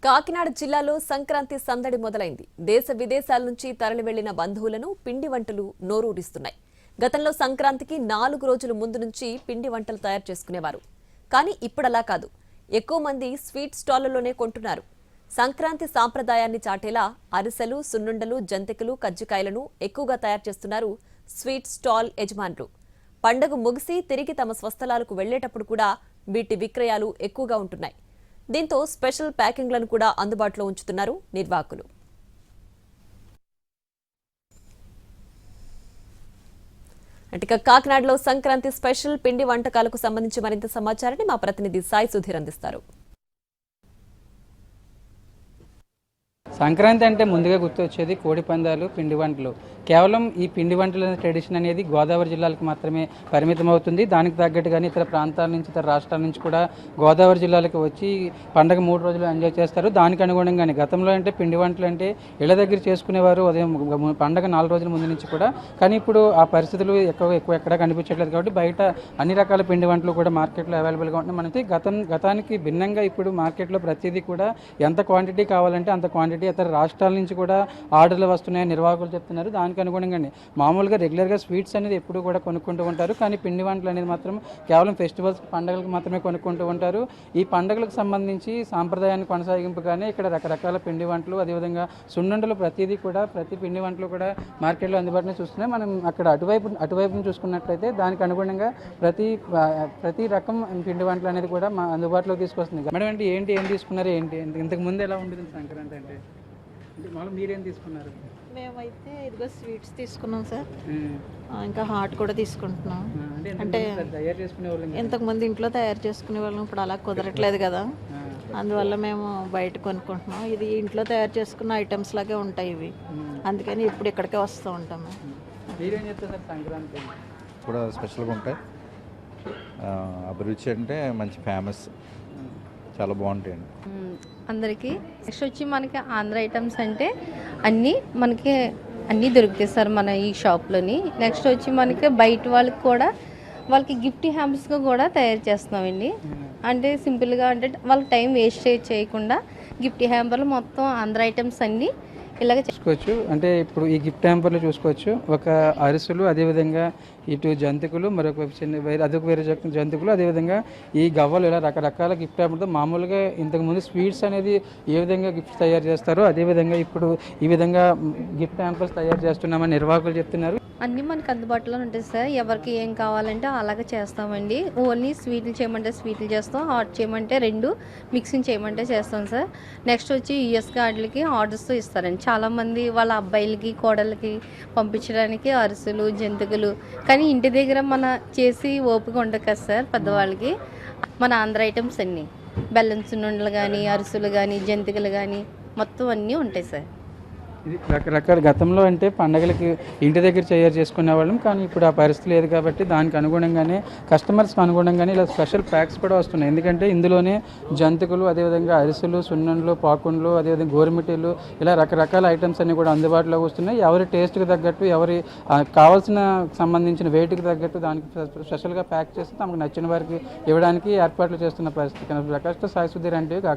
కాకినాడ జిల్లాలో సంక్రాంతి సందడి మొదలైంది. దేశ విదేశాల నుంచి తరలి వెళ్లిన బంధువులను పిండి వంటలు నోరూరిస్తున్నాయి. గతంలో సంక్రాంతికి 4 రోజుల ముందు నుంచి పిండి వంటలు తయారు చేసుకునేవారు. కానీ ఇప్పుడలా కాదు. ఎక్కువ మంది స్వీట్ స్టాళ్లలోనే కొంటున్నారు. సంక్రాంతి సాంప్రదాయాన్ని చాటేలా అరిసెలు, సున్నుండలు, జంతికలు, కజ్జికాయలను ఎక్కువగా తయారు చేస్తున్నారు స్వీట్ స్టాల్ యజమానులు. పండుగ ముగిసి తిరిగి తమ స్వస్థలాలకు వెళ్లేటప్పుడు కూడా వీటి విక్రయాలు ఎక్కువగా ఉంటున్నాయి. దీంతో స్పెషల్ ప్యాకింగ్లను కూడా అందుబాటులో ఉంచుతున్నారు నిర్వాహకులు. అంటే కాకినాడలో సంక్రాంతి స్పెషల్ పిండి వంటకాలకు సంబంధించి మరింత సమాచారాన్ని మా ప్రతినిధి సాయి సుధీర్ అందిస్తారు. సంక్రాంతి అంటే ముందుగా గుర్తొచ్చేది కోడి పందాలు, పిండి వంటలు. కేవలం ఈ పిండి వంటల ట్రెడిషన్ అనేది గోదావరి జిల్లాలకు మాత్రమే పరిమితం అవుతుంది. దానికి తగ్గట్టుగానే ఇతర ప్రాంతాల నుంచి, ఇతర రాష్ట్రాల నుంచి కూడా గోదావరి జిల్లాలకు వచ్చి పండగ 3 రోజులు ఎంజాయ్ చేస్తారు. దానికి అనుగుణంగానే గతంలో అంటే పిండి వంటలు అంటే ఇళ్ల దగ్గర చేసుకునేవారు ఉదయం పండగ 4 రోజుల ముందు నుంచి కూడా. కానీ ఇప్పుడు ఆ పరిస్థితులు ఎక్కువ ఎక్కడా కనిపించట్లేదు. కాబట్టి బయట అన్ని రకాల పిండి వంటలు కూడా మార్కెట్లో అవైలబుల్గా ఉంటున్నాయి. మనకి గతానికి భిన్నంగా ఇప్పుడు మార్కెట్లో ప్రతిదీ కూడా ఎంత క్వాంటిటీ కావాలంటే అంత క్వాంటిటీ ఇతర రాష్ట్రాల నుంచి కూడా ఆర్డర్లు వస్తున్నాయని నిర్వాహకులు చెప్తున్నారు. దానికి అనుగుణంగానే మామూలుగా రెగ్యులర్గా స్వీట్స్ అనేది ఎప్పుడు కూడా కొనుక్కుంటూ ఉంటారు. కానీ పిండి వంటలు అనేది మాత్రం కేవలం ఫెస్టివల్స్, పండుగలకు మాత్రమే కొనుక్కుంటూ ఉంటారు. ఈ పండుగలకు సంబంధించి సాంప్రదాయాన్ని కొనసాగింపుగానే ఇక్కడ రకరకాల పిండి వంటలు, అదేవిధంగా సున్నుండలు ప్రతి పిండి వంటలు కూడా మార్కెట్లో అందుబాటులో చూస్తున్నాయి. మనం అక్కడ అటువైపును చూసుకున్నట్లయితే దానికి అనుగుణంగా ప్రతి రకం పిండి వంటలు అనేది కూడా మా అందుబాటులోకి తీసుకొస్తుంది. మేడం అంటే ఏం తీసుకున్నారు, ఇంతకు ముందు ఎలా ఉండేది సంక్రాంతి అంటే మామూలు మీరేం తీసుకున్నారు? మేమైతే ఇదిగో స్వీట్స్ తీసుకున్నాం సార్, ఇంకా హాట్ కూడా తీసుకుంటున్నాం. అంటే ఇంతకుముందు ఇంట్లో తయారు చేసుకునే వాళ్ళం, ఇప్పుడు అలా కుదరట్లేదు కదా, అందువల్ల మేము బయట కొనుక్కుంటున్నాం. ఇది ఇంట్లో తయారు చేసుకున్న ఐటమ్స్ లాగే ఉంటాయి ఇవి, అందుకని ఇప్పుడు ఇక్కడికే వస్తూ ఉంటాం. మీరేం చెప్తారు సార్? సంక్రాంతి కూడా స్పెషల్గా ఉంటాయి. అభిరుచి అంటే మంచి ఫేమస్, చాలా బాగుంటాయండి అందరికీ. నెక్స్ట్ వచ్చి మనకి ఆంధ్ర ఐటమ్స్ అంటే అన్నీ దొరుకుతాయి సార్ మన ఈ షాప్లోని. నెక్స్ట్ వచ్చి మనకి బయట వాళ్ళకి గిఫ్ట్ హ్యాంపర్స్గా కూడా తయారు చేస్తున్నామండి. అంటే సింపుల్గా అంటే వాళ్ళకి టైం వేస్ట్ చేయకుండా గిఫ్ట్ హ్యాంపర్లు మొత్తం ఆంధ్ర ఐటమ్స్ అన్నీ ఇలాగ చూసుకోవచ్చు. అంటే ఇప్పుడు ఈ గిఫ్ట్ హ్యాంపర్లు చూసుకోవచ్చు. ఒక అరిసెలు, అదేవిధంగా ఇటు జంతికలు, అదొక వేరే జంతికలు, అదేవిధంగా ఈ గవ్వలు, ఇలా రకరకాల గిఫ్ట్ హ్యాంపర్తో మామూలుగా ఇంతకుముందు స్వీట్స్ అనేది ఏ విధంగా గిఫ్ట్స్ తయారు చేస్తారో అదేవిధంగా ఇప్పుడు ఈ విధంగా గిఫ్ట్ హ్యాంపర్స్ తయారు చేస్తున్నామని నిర్వాహకులు చెప్తున్నారు. అన్నీ మనకు అందుబాటులో ఉంటాయి సార్. ఎవరికి ఏం కావాలంటే అలాగే చేస్తామండి. ఓన్లీ స్వీట్లు చేయమంటే స్వీట్లు చేస్తాం, హాట్ చేయమంటే 2 మిక్సింగ్ చేయమంటే చేస్తాం సార్. నెక్స్ట్ వచ్చి యూఎస్ కార్డులకి ఆర్డర్స్ ఇస్తారండి చాలామంది, వాళ్ళ అబ్బాయిలకి, కోడళ్ళకి పంపించడానికి అరిసెలు, జంతికలు. కానీ ఇంటి దగ్గర మన చేసి ఓపిక ఉండదు కదా సార్ పెద్దవాళ్ళకి. మన ఆంధ్ర ఐటమ్స్ అన్నీ బెల్లం సున్నుండలు కానీ, అరిసెలు కానీ, జంతికలు కానీ మొత్తం అన్నీ ఉంటాయి సార్. ఇది రకరకాల గతంలో అంటే పండగలకి ఇంటి దగ్గర తయారు చేసుకునేవాళ్ళం, కానీ ఇప్పుడు ఆ పరిస్థితి లేదు. కాబట్టి దానికి అనుగుణంగానే కస్టమర్స్కి అనుగుణంగానే ఇలా స్పెషల్ ప్యాక్స్ కూడా వస్తున్నాయి. ఎందుకంటే ఇందులోనే జంతికలు, అదేవిధంగా అరిసెలు, సున్నుండలు, పాకుండ్లు, అదేవిధంగా గోరుమిటీలు, ఇలా రకరకాల ఐటమ్స్ అన్నీ కూడా అందుబాటులోకి వస్తున్నాయి. ఎవరి టేస్ట్కి తగ్గట్టు, ఎవరి కావాల్సిన సంబంధించిన వెయిట్కి తగ్గట్టు దానికి స్పెషల్గా ప్యాక్ చేసి తమకు నచ్చిన వారికి ఇవ్వడానికి ఏర్పాట్లు చేస్తున్న పరిస్థితి. ప్రకాష్ సాయి సుధీర్ అంటే